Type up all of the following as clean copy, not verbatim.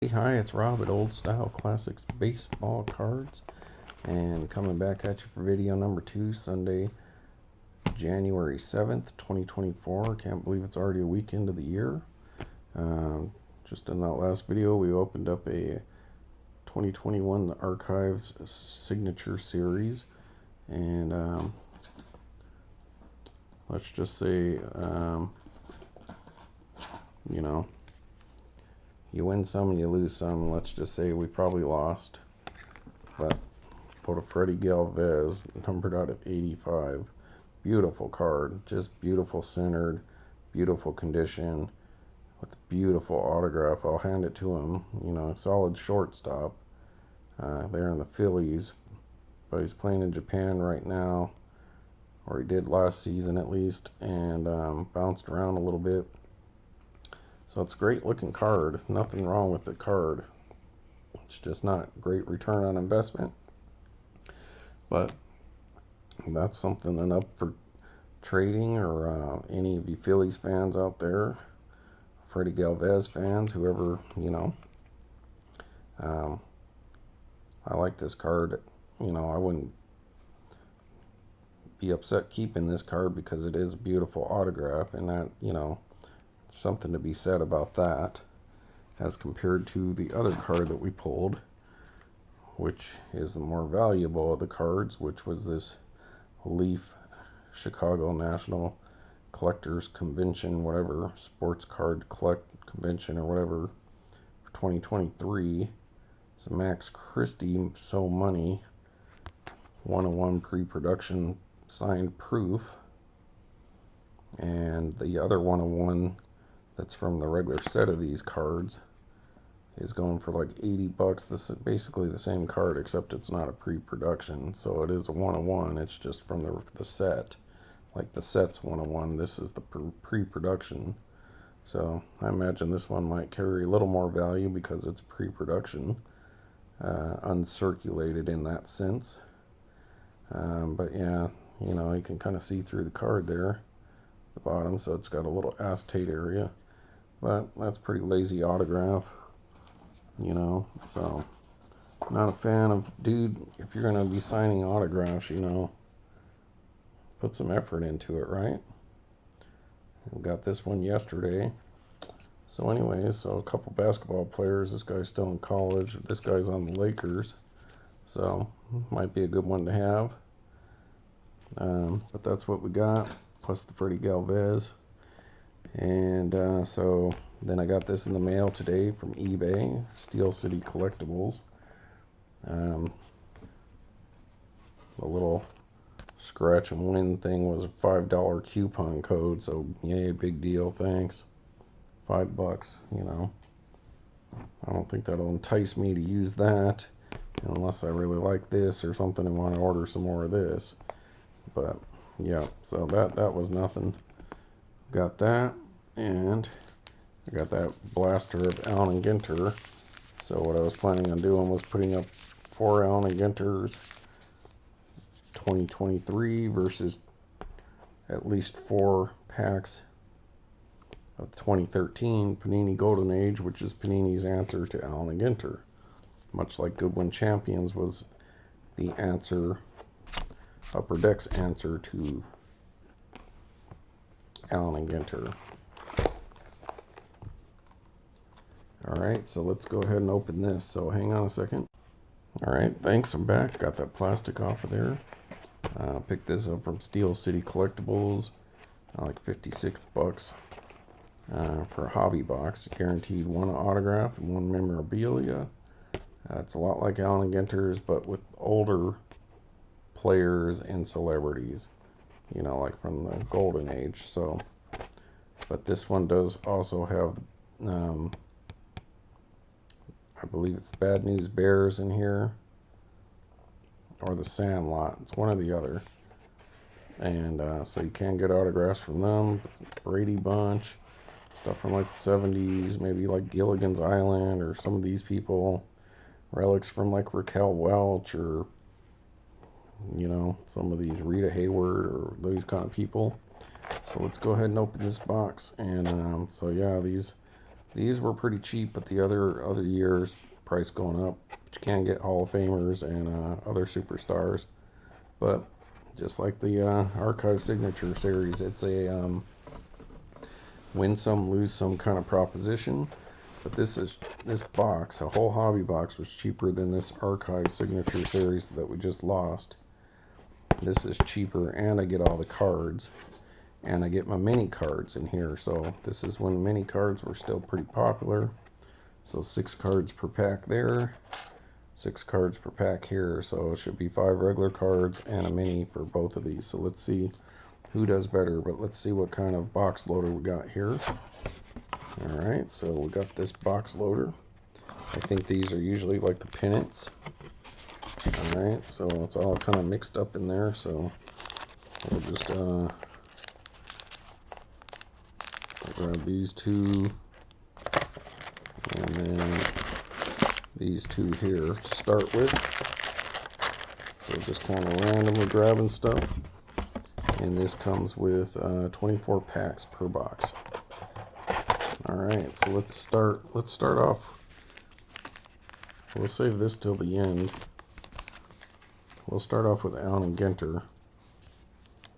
Hey, hi, it's Rob at Old Style Classics Baseball Cards, and coming back at you for video number 2, Sunday, January 7th, 2024. Can't believe it's already a week into the year. Just in that last video, we opened up a 2021 Archives Signature Series, and let's just say, you know, you win some and you lose some. Let's just say we probably lost. But put a Freddie Galvez, numbered out of 85. Beautiful card. Just beautiful centered, beautiful condition, with a beautiful autograph. I'll hand it to him. You know, solid shortstop. There in the Phillies. But he's playing in Japan right now. Or he did last season at least. And bounced around a little bit. So it's a great looking card. Nothing wrong with the card. It's just not great return on investment. But that's something enough for trading, or any of you Phillies fans out there, Freddie Galvez fans, whoever, you know. I like this card. You know, I wouldn't be upset keeping this card because it is a beautiful autograph, and that, you know, something to be said about that as compared to the other card that we pulled, which is the more valuable of the cards, which was this Leaf Chicago National Collectors Convention, whatever, sports card convention or whatever, for 2023. It's a Max Christie So Money 101 pre-production signed proof, and the other 101 that's from the regular set of these cards is going for like $80. This is basically the same card, except it's not a pre-production, so it is a 101. It's just from the set. Like the set's 101, this is the pre-production. So I imagine this one might carry a little more value because it's pre-production, uncirculated in that sense. But yeah, you know, you can kind of see through the card there, the bottom, so it's got a little acetate area. But that's pretty lazy autograph, you know, so not a fan of, dude, if you're going to be signing autographs, you know, put some effort into it, right? We got this one yesterday. So anyways, so a couple basketball players. This guy's still in college. This guy's on the Lakers. So might be a good one to have. But that's what we got, plus the Freddie Galvez. And so then I got this in the mail today from eBay, Steel City Collectibles. The little scratch and win thing was a $5 coupon code, so yay, big deal, thanks. $5, you know. I don't think that'll entice me to use that unless I really like this or something and want to order some more of this. But yeah, so that was nothing. Got that, and I got that blaster of Allen Ginter. So what I was planning on doing was putting up 4 Allen Ginters 2023 versus at least 4 packs of 2013 Panini Golden Age, which is Panini's answer to Allen Ginter. Much like Goodwin Champions was the answer, Upper Deck's answer to Allen Ginter. Alright, so let's go ahead and open this. So hang on a second. Alright, thanks, I'm back. Got that plastic off of there. Picked this up from Steel City Collectibles. Like $56 for a hobby box. Guaranteed 1 autograph and 1 memorabilia. It's a lot like Allen Ginter's, but with older players and celebrities. You know, like from the Golden Age. So, but this one does also have, I believe it's the Bad News Bears in here, or the Sandlot. It's one or the other. And so you can get autographs from them. Brady Bunch, stuff from like the 70s, maybe like Gilligan's Island or some of these people. Relics from like Raquel Welch, or, you know, some of these Rita Hayward or those kind of people. So let's go ahead and open this box. And so yeah, these These were pretty cheap, but the other years, price going up. But you can get Hall of Famers and other superstars. But just like the Archive Signature Series, it's a win some, lose some kind of proposition. But this box, a whole hobby box, was cheaper than this Archive Signature Series that we just lost. This is cheaper, and I get all the cards, and I get my mini cards in here. So this is when mini cards were still pretty popular. So 6 cards per pack there, 6 cards per pack here. So it should be 5 regular cards and a mini for both of these. So let's see who does better, but let's see what kind of box loader we got here. Alright, so we got this box loader. I think these are usually like the pennants. Alright, so it's all kind of mixed up in there, so we'll just grab these 2 and then these 2 here to start with. So just kind of randomly grabbing stuff. And this comes with 24 packs per box. Alright, so let's start off. We'll save this till the end. We'll start off with Allen Ginter.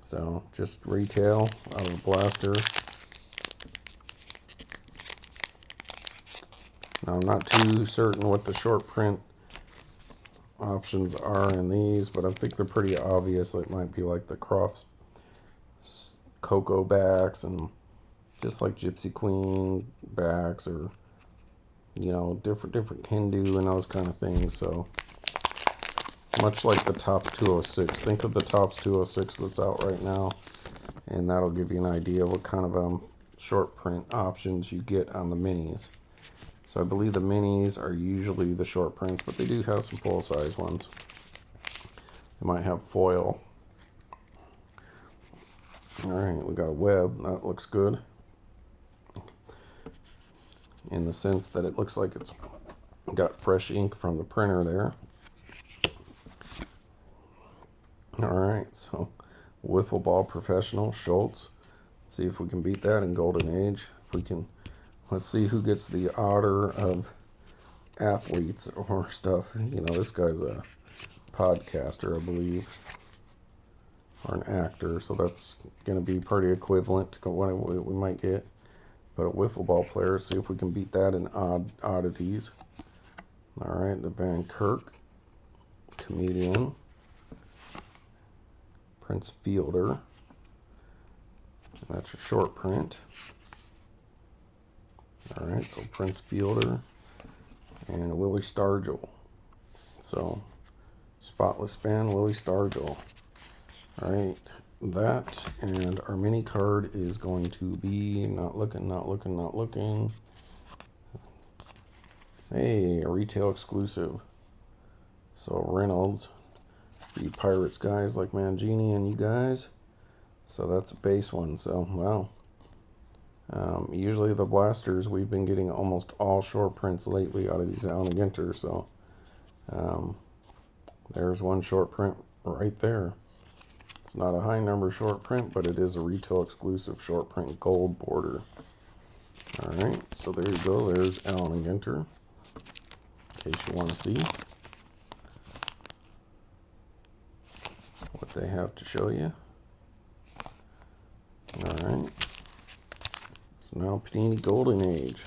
So just retail out of the blaster. Now I'm not too certain what the short print options are in these, but I think they're pretty obvious. It might be like the Crofts Cocoa backs, and just like Gypsy Queen backs, or you know, different Hindu and those kind of things. So much like the Topps 206, think of the Topps 206 that's out right now, and that'll give you an idea of what kind of short print options you get on the minis. So I believe the minis are usually the short prints, but they do have some full size ones. They might have foil. Alright, we got a web. That looks good, in the sense that it looks like it's got fresh ink from the printer there. Alright, so Wiffle Ball Professional, Schultz. See if we can beat that in Golden Age. If we can, let's see who gets the odder of athletes or stuff. You know, this guy's a podcaster, I believe, or an actor, so that's going to be pretty equivalent to what we might get. But a wiffle ball player, see if we can beat that in oddities. Alright, the Van Kirk, comedian, Prince Fielder, that's a short print. Alright, so Prince Fielder and Willie Stargell. So spotless fan, Willie Stargell. Alright, that, and our mini card is going to be not looking. Hey, a retail exclusive. So Reynolds, the Pirates guys like Mangini and you guys. So that's a base one. So wow. Usually the blasters, we've been getting almost all short prints lately out of these Allen Ginter. So there's one short print right there. It's not a high number short print, but it is a retail exclusive short print gold border. Alright, so there you go. There's Allen Ginter, in case you want to see what they have to show you. Alright, so now Panini Golden Age,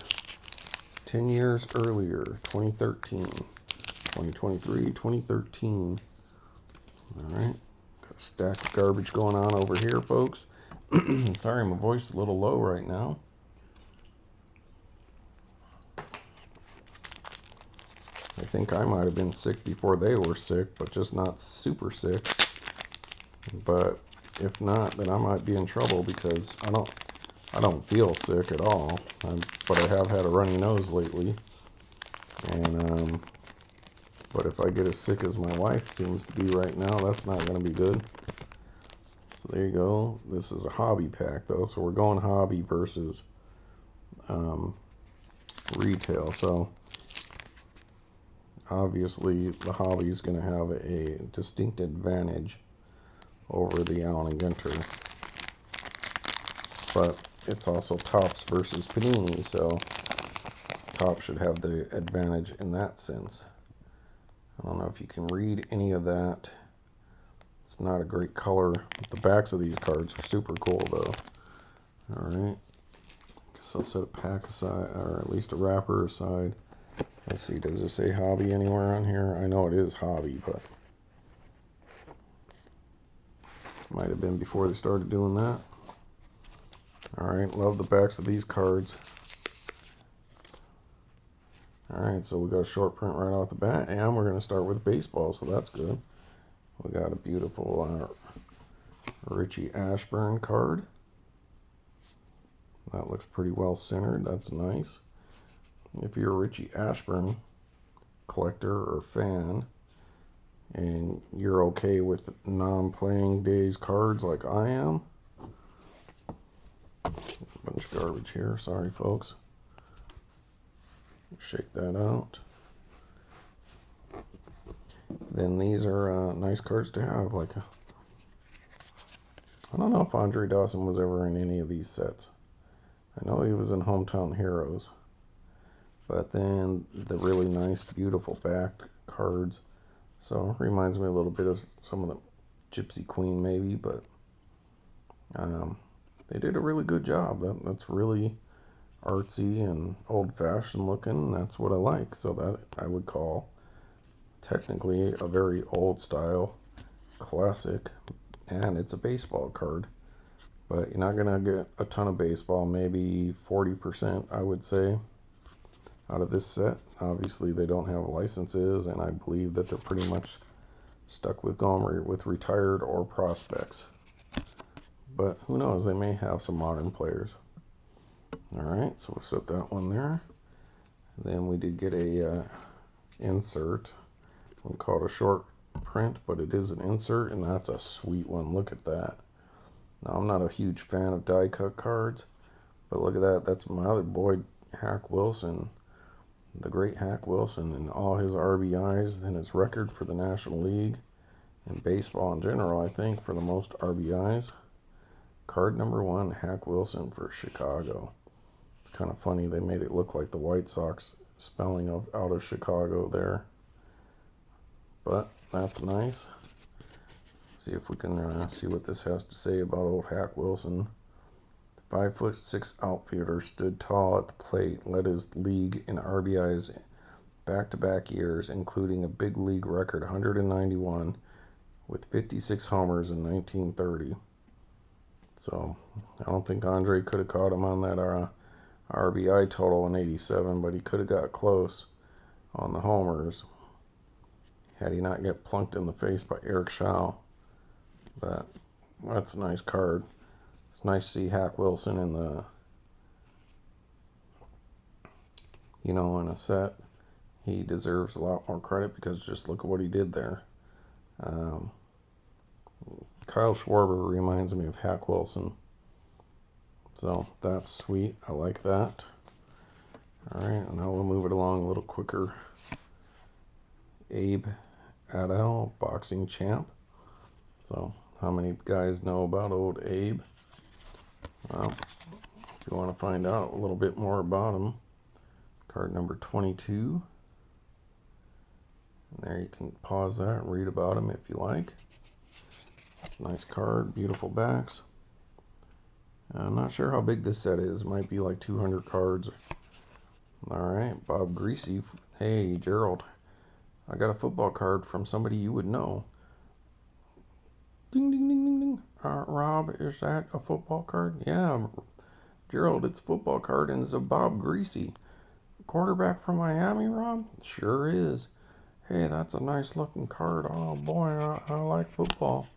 10 years earlier, 2013, 2023, 2013. Alright. Stack of garbage going on over here, folks. Sorry, my voice is a little low right now. I think I might have been sick before they were sick, but just not super sick. But if not, then I might be in trouble, because I don't feel sick at all. But I have had a runny nose lately, and but if I get as sick as my wife seems to be right now, that's not going to be good. So there you go. This is a hobby pack, though. So we're going hobby versus retail. So obviously the hobby is going to have a distinct advantage over the Allen Ginter. But it's also Topps versus Panini. So top should have the advantage in that sense. I don't know if you can read any of that. It's not a great color. The backs of these cards are super cool though. Alright. Guess I'll set a pack aside, or at least a wrapper aside. Let's see, does it say hobby anywhere on here? I know it is hobby, but might have been before they started doing that. Alright, love the backs of these cards. Alright, so we got a short print right off the bat, and we're going to start with baseball, so that's good. We got a beautiful Richie Ashburn card. That looks pretty well centered. That's nice. If you're a Richie Ashburn collector or fan, and you're okay with non-playing days cards like I am, a bunch of garbage here. Sorry, folks. Shake that out. Then these are nice cards to have. Like, I don't know if Andre Dawson was ever in any of these sets. I know he was in Hometown Heroes. But then the really nice, beautiful backed cards. So it reminds me a little bit of some of the Gypsy Queen maybe, but they did a really good job. That's really artsy and old-fashioned looking. That's what I like. So that I would call technically a very old style classic, and it's a baseball card. But you're not gonna get a ton of baseball, maybe 40% I would say out of this set. Obviously they don't have licenses, and I believe that they're pretty much stuck with going with retired or prospects. But who knows, they may have some modern players. Alright, so we'll set that one there. Then we did get a insert. We call it a short print, but it is an insert, and that's a sweet one. Look at that. Now, I'm not a huge fan of die cut cards, but look at that. That's my other boy, Hack Wilson, the great Hack Wilson, and all his RBIs and his record for the National League and baseball in general, I think, for the most RBIs. Card number 1, Hack Wilson for Chicago. It's kind of funny. They made it look like the White Sox spelling of out of Chicago there. But that's nice. See if we can see what this has to say about old Hack Wilson. The 5'6" outfielder stood tall at the plate, led his league in RBIs back-to-back years, including a big league record 191 with 56 homers in 1930. So I don't think Andre could have caught him on that RBI total in 87, but he could have got close on the homers had he not get plunked in the face by Eric Shaw. But that's a nice card. It's nice to see Hack Wilson in the, in a set. He deserves a lot more credit because just look at what he did there. Kyle Schwarber reminds me of Hack Wilson. So that's sweet. I like that. Alright, now we'll move it along a little quicker. Abe Adel, boxing champ. So, how many guys know about old Abe? Well, if you want to find out a little bit more about him, card number 22. And there you can pause that and read about him if you like. Nice card, beautiful backs. I'm not sure how big this set is. It might be like 200 cards. Alright, Bob Greasy. Hey, Gerald. I got a football card from somebody you would know. Ding, ding, ding, ding, ding. Rob, is that a football card? Yeah, Gerald, it's a football card, and it's a Bob Greasy. Quarterback from Miami, Rob? Sure is. Hey, that's a nice looking card. Oh, boy, I like football.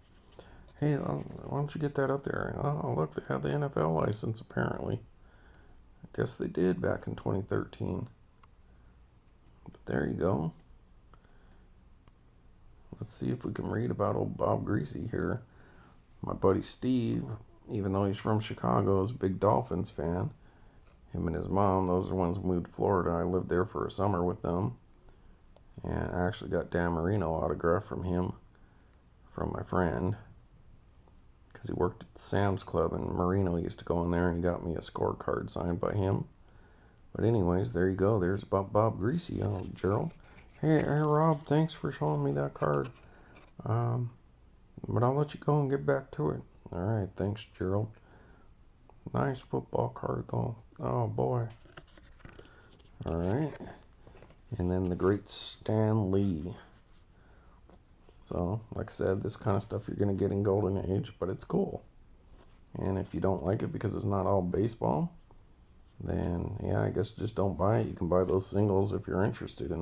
Hey, why don't you get that up there? Oh, look, they have the NFL license, apparently. I guess they did back in 2013. But there you go. Let's see if we can read about old Bob Greasy here. My buddy Steve, even though he's from Chicago, is a big Dolphins fan. Him and his mom, those are the ones who moved to Florida. I lived there for a summer with them. And I actually got Dan Marino autograph from him, from my friend. Because he worked at the Sam's Club, and Marino used to go in there and he got me a scorecard signed by him. But anyways, there you go. There's Bob Greasy, Gerald. Hey, Rob, thanks for showing me that card. But I'll let you go and get back to it. All right, thanks, Gerald. Nice football card, though. Oh, boy. All right. And then the great Stan Lee. So, like I said, this kind of stuff you're going to get in Golden Age, but it's cool. And if you don't like it because it's not all baseball, then, yeah, I guess just don't buy it. You can buy those singles if you're interested in,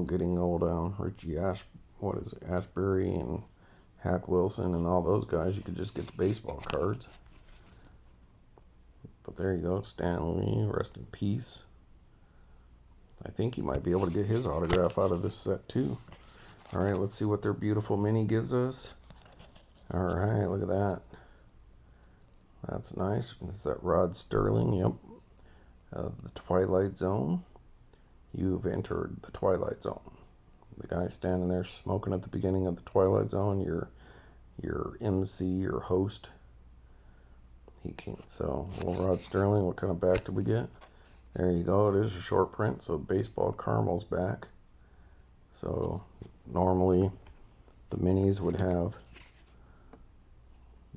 getting old Richie Ashbury and Hack Wilson and all those guys. You could just get the baseball cards. But there you go, Stan Lee, rest in peace. I think you might be able to get his autograph out of this set too. All right, let's see what their beautiful mini gives us. All right, look at that. That's nice. Is that Rod Sterling? Yep. The Twilight Zone. You've entered the Twilight Zone. The guy standing there smoking at the beginning of the Twilight Zone, your MC, your host. So, well, Rod Sterling, what kind of back did we get? There you go. It is a short print, so Baseball Caramel's back. So, normally the minis would have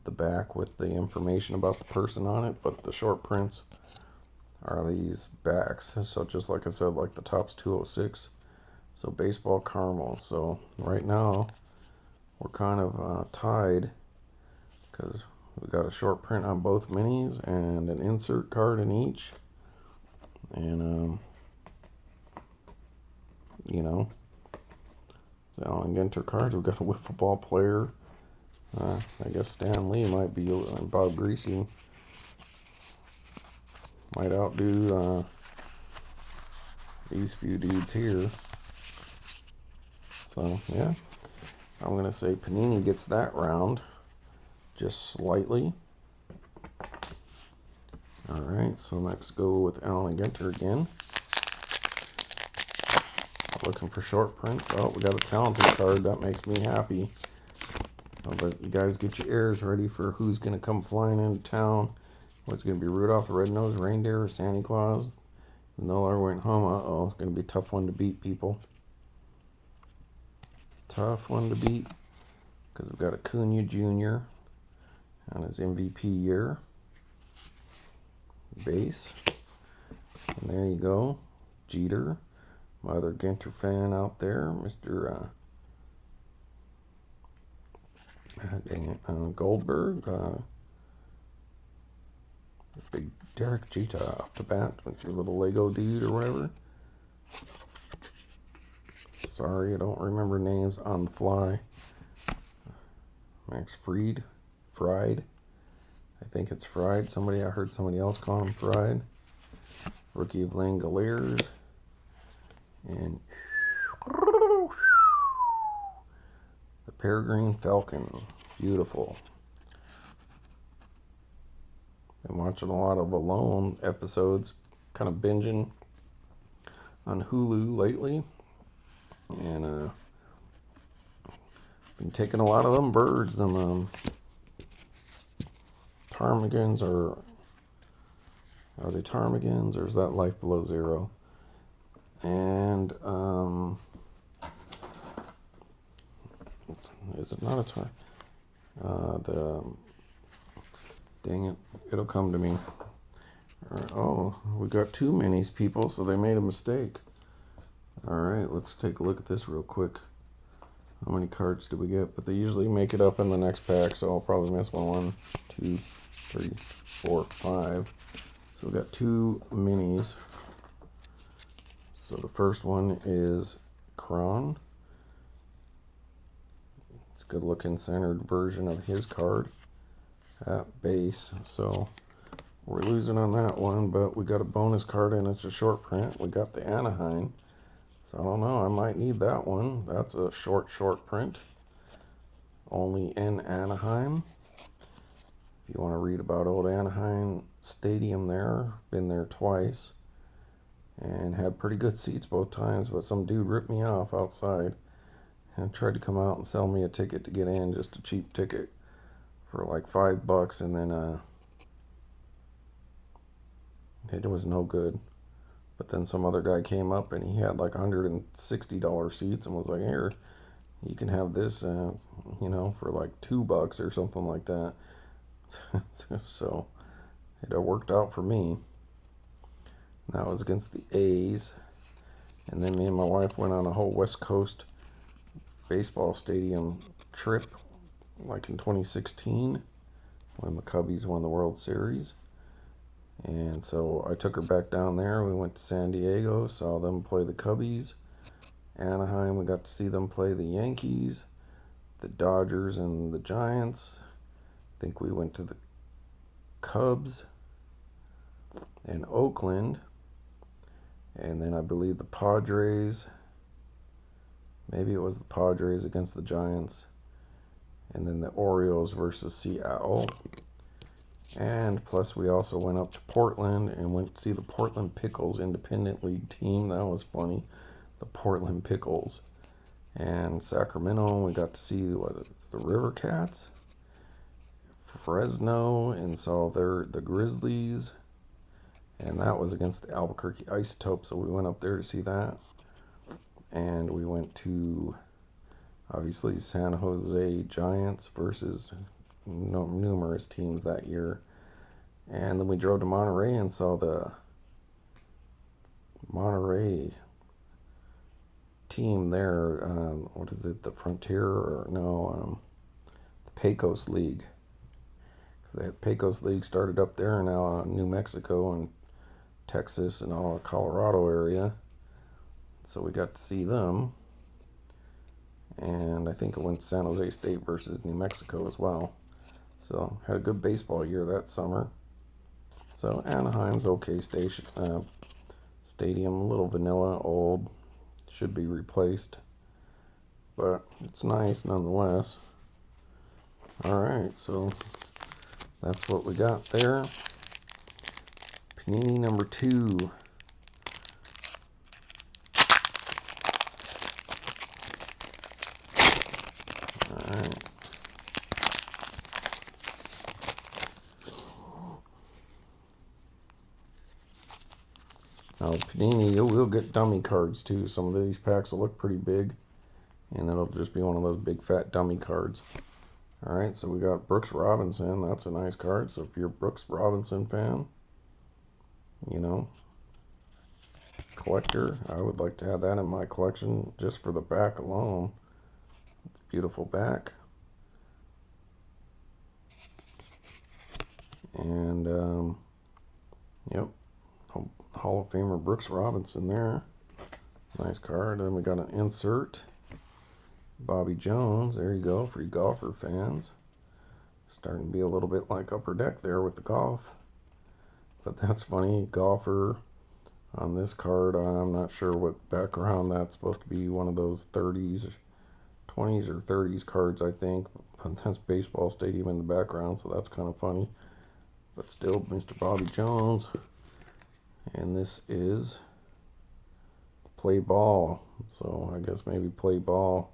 the back with the information about the person on it, but the short prints are these backs. So just like I said, like the top's 206. So Baseball Caramel. So right now we're kind of tied because we got a short print on both minis and an insert card in each. And the Allen Ginter cards. We've got a wiffle ball player. I guess Stan Lee might be, Bob Greasy might outdo these few dudes here. So, yeah, I'm going to say Panini gets that round just slightly. Alright, so next go with Allen Ginter again. Looking for short prints. Oh, we got a talented card. That makes me happy. But you guys get your ears ready for who's going to come flying into town. What's going to be Rudolph the Red-Nosed Reindeer or Santa Claus? Miller went home. Uh-oh, it's going to be a tough one to beat, people. Tough one to beat. Because we've got Acuna Jr. on his MVP year. Base. And there you go. Jeter. My other Ginter fan out there. Mr. Goldberg. Big Derek Jeter off the bat with your little Lego dude or whatever. Sorry, I don't remember names on the fly. Max Fried. I think it's Fried. I heard somebody else call him Fried. Rookie of Langoliers. And the Peregrine Falcon. Beautiful. Been watching a lot of Alone episodes, kind of binging on Hulu lately, and been taking a lot of them birds, them ptarmigans, or are they ptarmigans, or is that Life Below Zero? And is it not a dang it, it'll come to me. Oh, we got two minis, people, so they made a mistake. Alright, let's take a look at this real quick. How many cards did we get? But they usually make it up in the next pack, so I'll probably miss one. 1, 2, 3, 4, 5. So we got two minis. So the first one is Kron. It's a good looking centered version of his card at base. So we're losing on that one, but we got a bonus card and it's a short print. We got the Anaheim. So I don't know, I might need that one. That's a short print. Only in Anaheim. If you want to read about old Anaheim Stadium there, been there twice. And had pretty good seats both times, but some dude ripped me off outside and tried to come out and sell me a ticket to get in, just a cheap ticket for like $5, and then It was no good. But then some other guy came up and he had like $160 seats and was like, here, you can have this, for like $2 or something like that. So it worked out for me. That was against the A's. And then me and my wife went on a whole West Coast baseball stadium trip, like in 2016, when the Cubbies won the World Series. And so I took her back down there. We went to San Diego, saw them play the Cubbies. Anaheim, we got to see them play the Yankees, the Dodgers, and the Giants. I think we went to the Cubs and Oakland. And then I believe the Padres. Maybe it was the Padres against the Giants. And then the Orioles versus Seattle. And plus we also went up to Portland and went to see the Portland Pickles Independent League team. That was funny. The Portland Pickles. And Sacramento, we got to see the River Cats. Fresno, and saw the Grizzlies. And that was against the Albuquerque Isotopes, so we went up there to see that. And we went to, obviously, San Jose Giants versus numerous teams that year. And then we drove to Monterey and saw the Monterey team there. What is it, the Frontier, or no, the Pecos League. The Pecos League started up there, and now New Mexico and Texas and all the Colorado area. So we got to see them. And I think it went San Jose State versus New Mexico as well. So had a good baseball year that summer. So Anaheim's okay stadium, a little vanilla, old, should be replaced, but it's nice nonetheless. Alright, so that's what we got there. Panini number 2. Alright. Now Panini, you'll get dummy cards too. Some of these packs will look pretty big, and it'll just be one of those big fat dummy cards. Alright, so we got Brooks Robinson. That's a nice card. So if you're a Brooks Robinson fan, collector, I would like to have that in my collection just for the back alone. It's a beautiful back. And, yep, Hall of Famer Brooks Robinson there. Nice card. And we got an insert. Bobby Jones. There you go, for you golfer fans. Starting to be a little bit like Upper Deck there with the golf. But that's funny. Golfer on this card. I'm not sure what background that's supposed to be. One of those 30s, 20s or 30s cards, I think. But that's baseball stadium in the background, so that's kind of funny. But still, Mr. Bobby Jones. And this is Play Ball. So I guess maybe Play Ball.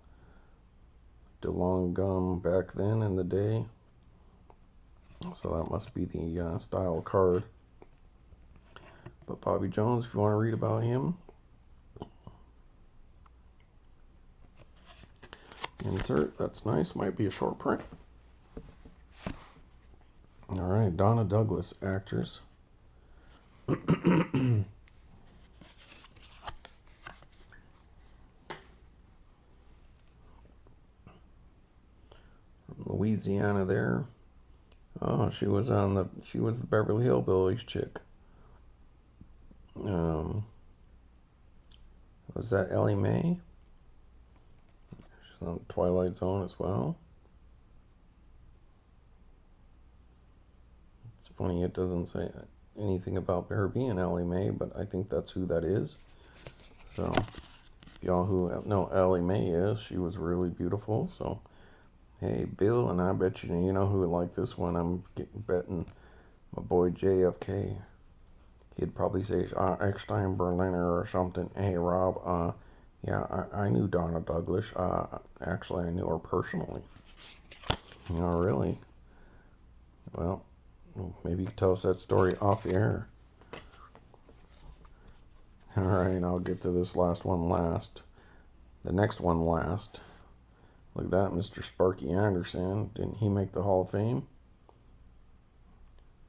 DeLong Gum back then in the day. So that must be the style card. But Bobby Jones, if you want to read about him. Insert, that's nice. Might be a short print. Alright, Donna Douglas, actress. From Louisiana there. Oh, she was the Beverly Hillbillies chick. Was that Ellie Mae? She's on Twilight Zone as well. It's funny, it doesn't say anything about her being Ellie Mae, but I think that's who that is. So, y'all who know Ellie Mae is, she was really beautiful. So, hey, Bill, and I bet you know who would like this one. I'm betting my boy JFK. He'd probably say Eckstein Berliner or something. Hey, Rob, yeah, I knew Donna Douglas. Actually, I knew her personally. Really? Well, maybe you can tell us that story off the air. Alright, I'll get to this last one last. The next one last. Look at that, Mr. Sparky Anderson. Didn't he make the Hall of Fame?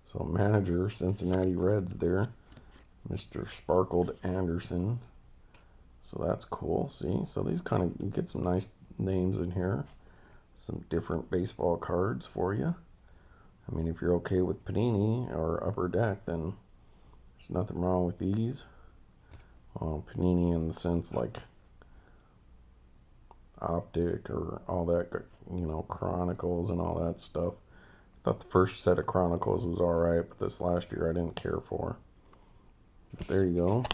So manager, Cincinnati Reds there. Mr. Sparkled Anderson. So that's cool. See, so these kind of, you get some nice names in here. Some different baseball cards for you. I mean, if you're okay with Panini or Upper Deck, then there's nothing wrong with these. Panini in the sense like Optic or all that, you know, Chronicles and all that stuff. I thought the first set of Chronicles was alright, but this last year I didn't care for. But there you go.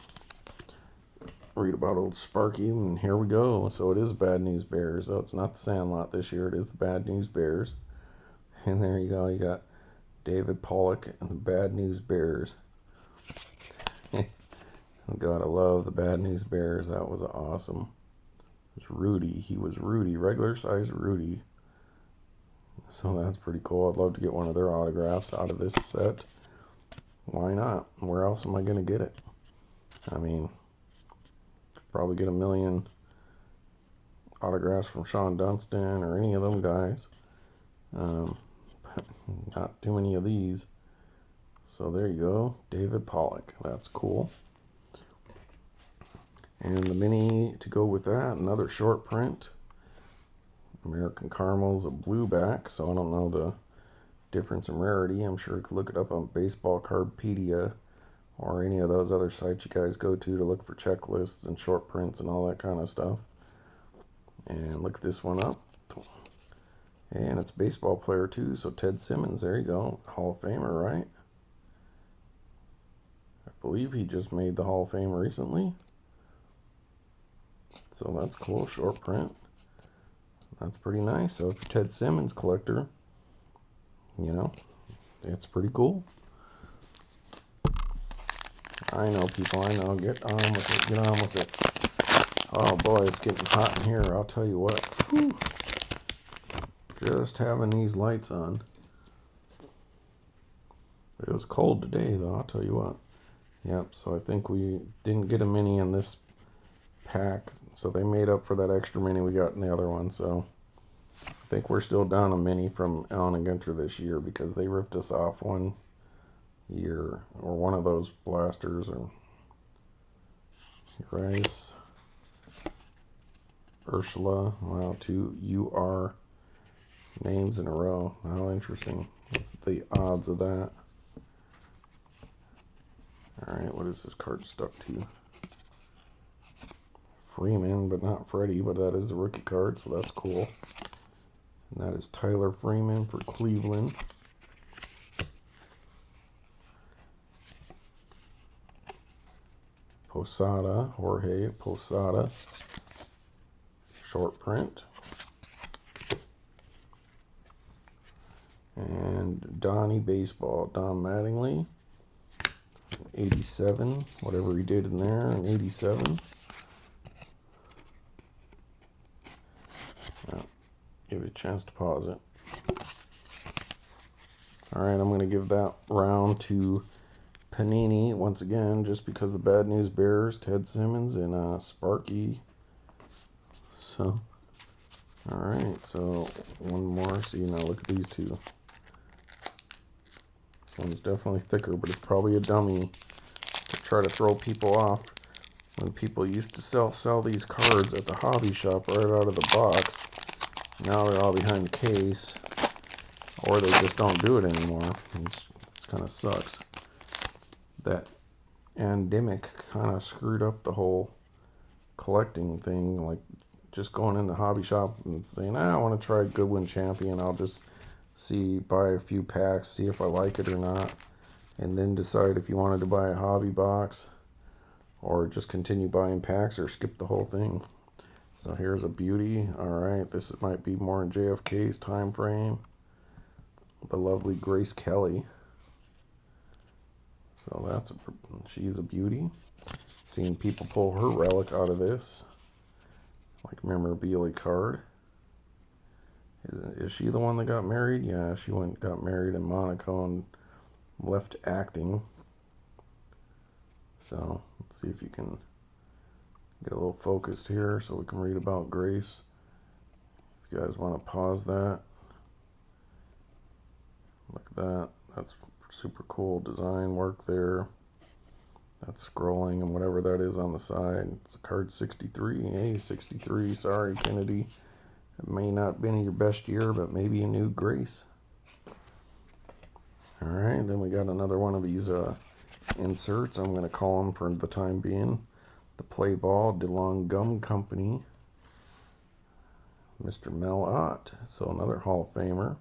Read about old Sparky, and here we go. So it is Bad News Bears. So it's not the Sandlot this year. It is the Bad News Bears. And there you go. You got David Pollock and the Bad News Bears. Gotta love the Bad News Bears. That was awesome. It's Rudy. He was Rudy, regular size Rudy. So that's pretty cool. I'd love to get one of their autographs out of this set. Why not? Where else am I gonna get it? I mean, probably get a million autographs from Sean Dunston or any of them guys. But not too many of these. So there you go. David Pollock. That's cool. And the mini to go with that, another short print. American Caramel's a blue back, so I don't know the difference in rarity. I'm sure you could look it up on Baseball Cardpedia or any of those other sites you guys go to look for checklists and short prints and all that kind of stuff. And look this one up. And it's baseball player too, so Ted Simmons, there you go. Hall of Famer, right? I believe he just made the Hall of Fame recently. So that's cool, short print. That's pretty nice. So if you're Ted Simmons collector, you know, it's pretty cool. I know, people, I know. Get on with it, get on with it. Oh boy, it's getting hot in here, I'll tell you what. Whew. Just having these lights on. It was cold today, though, I'll tell you what. Yep, so I think we didn't get a mini in this pack, so they made up for that extra mini we got in the other one. So I think we're still down a mini from Allen Ginter this year because they ripped us off one year, or one of those blasters, or Rice, Ursula. Wow, 2 UR names in a row. How interesting. What's the odds of that? Alright, what is this card stuck to? Freeman, but not Freddie, but that is the rookie card, so that's cool. And that is Tyler Freeman for Cleveland. Posada, Jorge Posada. Short print. And Donnie Baseball, Don Mattingly. 87, whatever he did in there in 87. Give it a chance to pause it. Alright, I'm going to give that round to Panini once again, just because the Bad News Bears, Ted Simmons, and Sparky. So, alright, so one more. See, now look at these two. This one's definitely thicker, but it's probably a dummy to try to throw people off. When people used to sell these cards at the hobby shop right out of the box, now they're all behind the case, or they just don't do it anymore. It kind of sucks. That pandemic kind of screwed up the whole collecting thing, like just going in the hobby shop and saying, I want to try Goodwin Champion, I'll just buy a few packs, see if I like it or not, and then decide if you wanted to buy a hobby box or just continue buying packs or skip the whole thing. So here's a beauty. Alright, this might be more in JFK's time frame. The lovely Grace Kelly. So she's a beauty. Seeing people pull her relic out of this, like memorabilia card. Is she the one that got married? Yeah, she got married in Monaco and left acting. So let's see if you can get a little focused here so we can read about Grace. If you guys want to pause that. Look at that. That's super cool design work there. That's scrolling and whatever that is on the side. It's a card 63. Hey, 63. Sorry, Kennedy. It may not have been your best year, but maybe a new Grace. Alright, then we got another one of these inserts. I'm going to call them for the time being the Play Ball DeLong Gum Company. Mr. Mel Ott. So another Hall of Famer.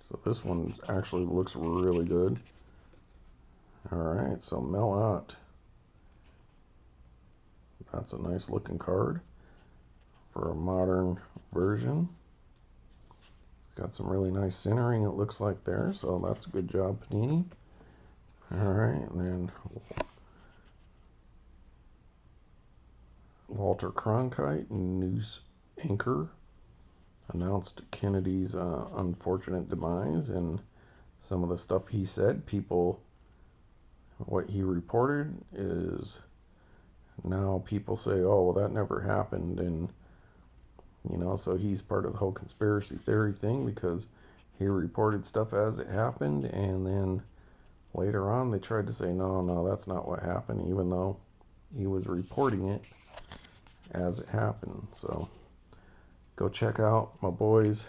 So this one actually looks really good. Alright, so Mel Ott. That's a nice looking card for a modern version. It's got some really nice centering, it looks like there, so that's a good job, Panini. Alright, and then Walter Cronkite, news anchor, announced Kennedy's unfortunate demise, and some of the stuff he said, what he reported is now people say, oh, well, that never happened, and so he's part of the whole conspiracy theory thing because he reported stuff as it happened, and then later on they tried to say, no, that's not what happened, even though he was reporting it as it happened. So go check out my boys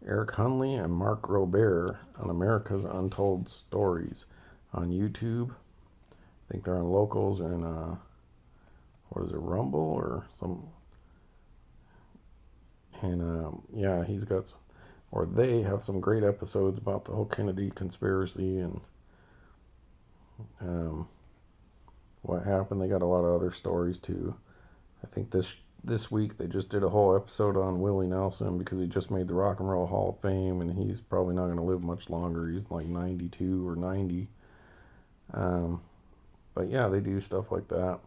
Eric Hunley and Mark Groubert on America's Untold Stories on YouTube. I think they're on Locals and what is it, Rumble or some. And yeah, he's got or they have some great episodes about the whole Kennedy conspiracy and what happened. They got a lot of other stories too. I think this week they just did a whole episode on Willie Nelson because he just made the Rock and Roll Hall of Fame, and he's probably not going to live much longer. He's like 92 or 90. But yeah, they do stuff like that.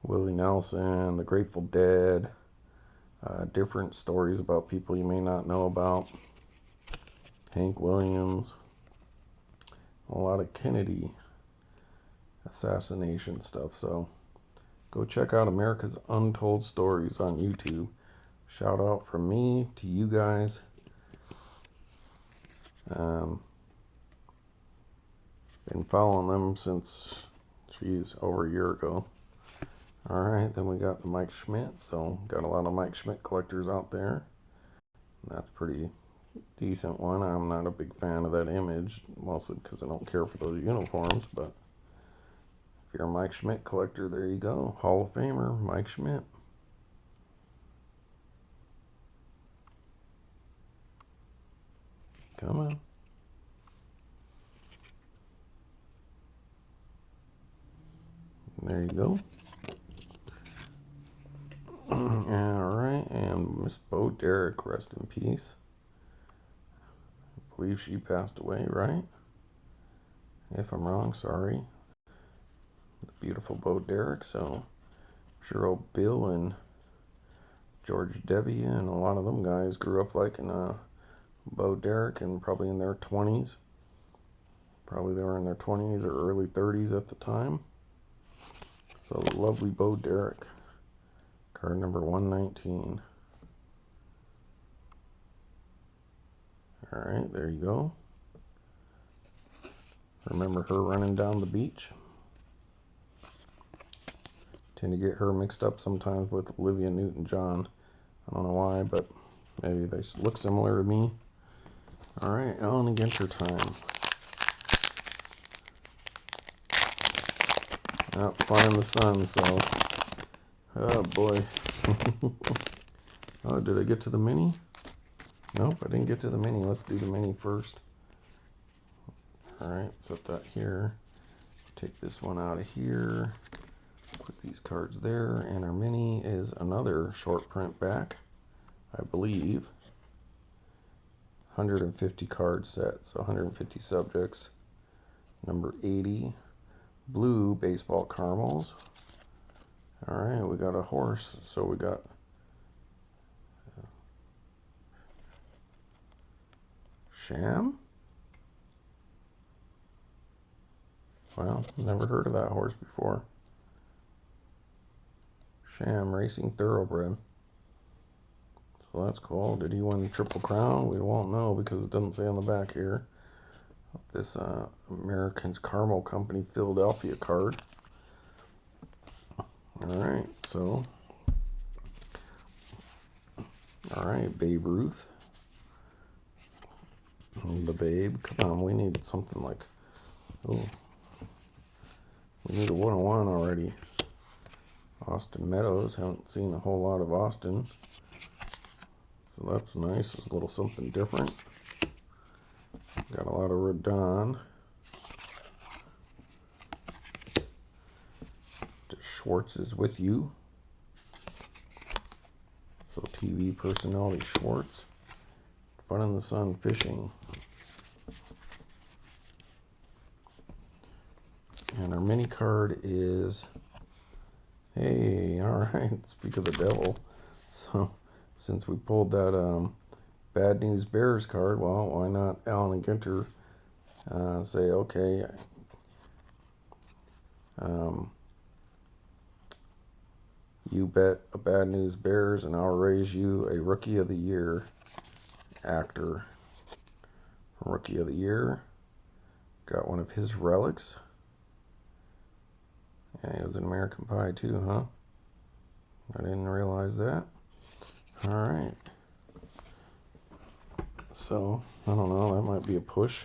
Willie Nelson, the Grateful Dead, different stories about people you may not know about. Hank Williams, a lot of Kennedy assassination stuff. So go check out America's Untold Stories on YouTube. Shout out from me to you guys. Been following them since, over a year ago. Alright, then we got the Mike Schmidt. So got a lot of Mike Schmidt collectors out there. That's pretty decent one. I'm not a big fan of that image, mostly because I don't care for those uniforms, but if you're a Mike Schmidt collector, there you go. Hall of Famer, Mike Schmidt. Come on. There you go. Alright, and Miss Bo Derek, rest in peace. I believe she passed away, right? If I'm wrong, sorry. The beautiful Bo Derek, so I'm sure old Bill and George Debbie and a lot of them guys grew up liking Bo Derek and probably in their 20s. Probably they were in their 20s or early 30s at the time. So lovely Bo Derek. Card number 119. Alright, there you go. Remember her running down the beach? Tend to get her mixed up sometimes with Olivia Newton-John. I don't know why, but maybe they look similar to me. Alright, Allen Ginter time. Fun in the sun, so. Oh boy. Oh, did I get to the mini? Nope, I didn't get to the mini. Let's do the mini first. Alright, set that here. Take this one out of here. Put these cards there. And our mini is another short print back, I believe. 150 card set, so 150 subjects. Number 80. Blue baseball caramels. Alright, we got a horse, so we got Sham. Well, never heard of that horse before. Sham Racing Thoroughbred. So that's cool. Did he win the Triple Crown? We won't know because it doesn't say on the back here. This American's Caramel Company Philadelphia card. Alright, so. Alright, Babe Ruth. The Babe. Come on, we need something like. Oh. We need a 101 already. Austin Meadows. Haven't seen a whole lot of Austin. So that's nice. It's a little something different. Got a lot of Rodon. Schwartz is with you. So TV personality Schwartz. Fun in the Sun Fishing. And our mini card is, hey, alright, speak of the devil. So, since we pulled that Bad News Bears card, well, why not Allen Ginter say, okay, you bet a Bad News Bears and I'll raise you a Rookie of the Year actor. Rookie of the Year. Got one of his relics. Yeah, he was in American Pie too, huh? I didn't realize that. Alright. So, I don't know, that might be a push.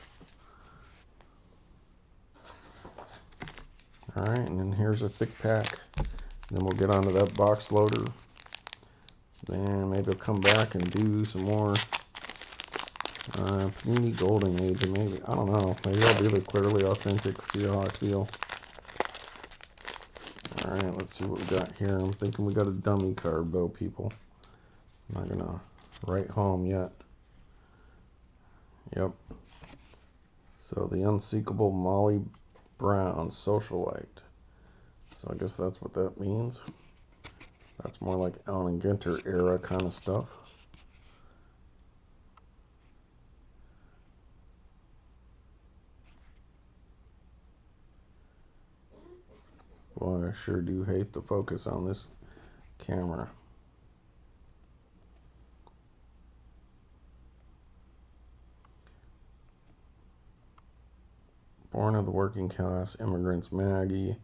Alright, and then here's a thick pack. Then we'll get onto that box loader. Then maybe I'll come back and do some more Panini Golden Age, maybe. I don't know. Maybe I'll do the Clearly Authentic, see how I feel. Alright, let's see what we got here. I'm thinking we got a dummy card, though, people. I'm not gonna write home yet. Yep. So the Unsinkable Molly Brown Socialite. So I guess that's what that means. That's more like Allen Ginter era kind of stuff. Boy, I sure do hate the focus on this camera. Born of the working class immigrants, Maggie,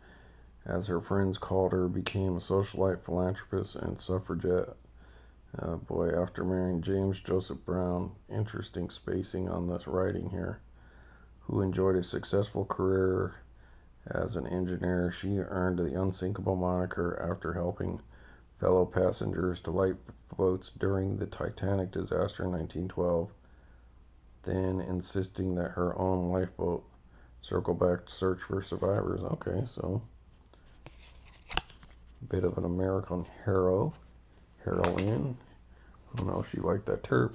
as her friends called her, became a socialite, philanthropist, and suffragette. Boy, after marrying James Joseph Brown, interesting spacing on this writing here, who enjoyed a successful career as an engineer, she earned the Unsinkable moniker after helping fellow passengers to lifeboats during the Titanic disaster in 1912, then insisting that her own lifeboat circle back to search for survivors. Okay, so a bit of an American heroine. I don't know if she liked that term.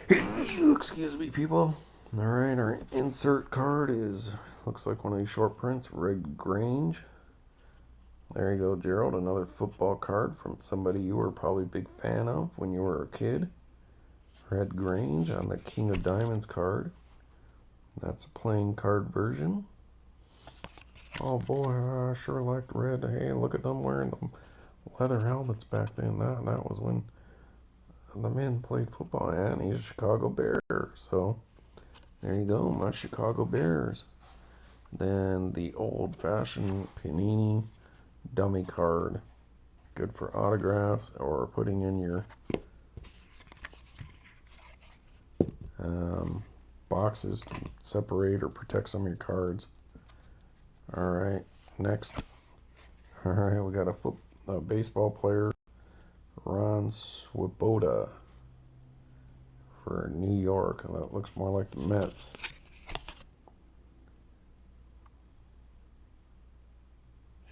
Excuse me, people. Alright, our insert card is, looks like one of these short prints, Red Grange. There you go, Gerald. Another football card from somebody you were probably a big fan of when you were a kid. Red Grange on the King of Diamonds card. That's a playing card version. Oh boy, I sure liked red. Hey, look at them wearing the leather helmets back then. That was when the men played football, and he's a Chicago Bear. So there you go, my Chicago Bears. Then the old-fashioned Panini dummy card, good for autographs or putting in your boxes to separate or protect some of your cards. Alright, next. Alright, we got a baseball player, Ron Swoboda for New York, and that looks more like the Mets.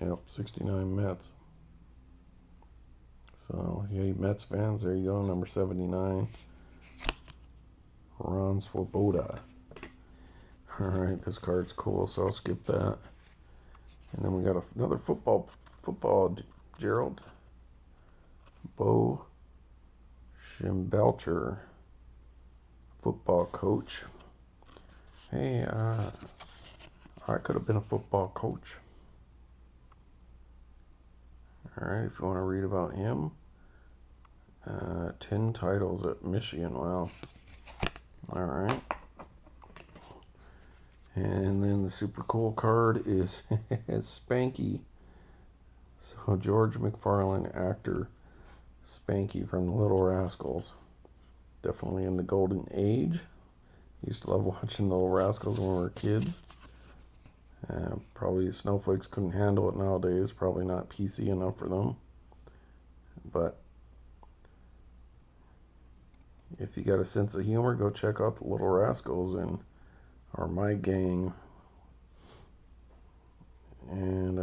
Yep, 69 Mets. So, yay, Mets fans, there you go, number 79. Ron Swoboda. Alright, this card's cool, so I'll skip that. And then we got another football, Gerald. Bo Schembelcher, football coach. Hey, I could have been a football coach. Alright, if you want to read about him. 10 titles at Michigan. Wow. Alright. And then the super cool card is Spanky. So George McFarlane, actor Spanky from the Little Rascals. Definitely in the Golden Age. Used to love watching the Little Rascals when we were kids. Probably snowflakes couldn't handle it nowadays. Probably not PC enough for them. But if you got a sense of humor, go check out the Little Rascals and or My Gang. And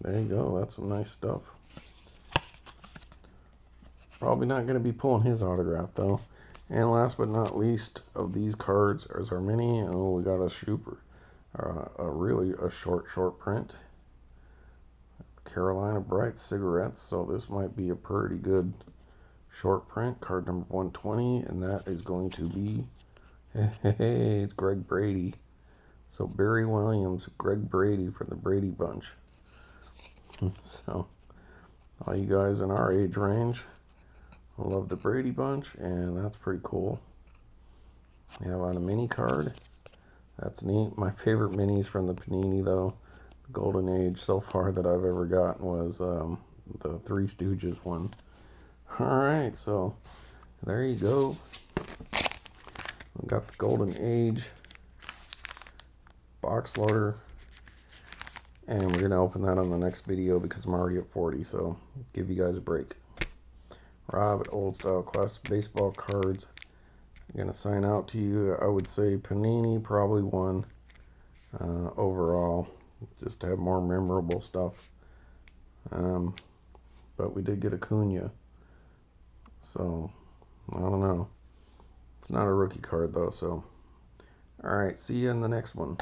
there you go. That's some nice stuff. Probably not going to be pulling his autograph though. And last but not least of these cards is our mini. Oh, we got a super. A short print. Carolina Bright cigarettes. So this might be a pretty good short print. Card number 120. And that is going to be, hey, it's Greg Brady. So Barry Williams, Greg Brady from the Brady Bunch. So all you guys in our age range, I love the Brady Bunch, and that's pretty cool. We have on a mini card. That's neat. My favorite minis from the Panini, though, the Golden Age so far that I've ever gotten was the Three Stooges one. Alright, so there you go. We got the Golden Age box loader. And we're going to open that on the next video because I'm already at 40, so give you guys a break. Rob at Old Style Classic Baseball Cards. I'm going to sign out to you. I would say Panini probably won overall, just to have more memorable stuff. But we did get Acuna, so I don't know. It's not a rookie card though, so alright, see you in the next one.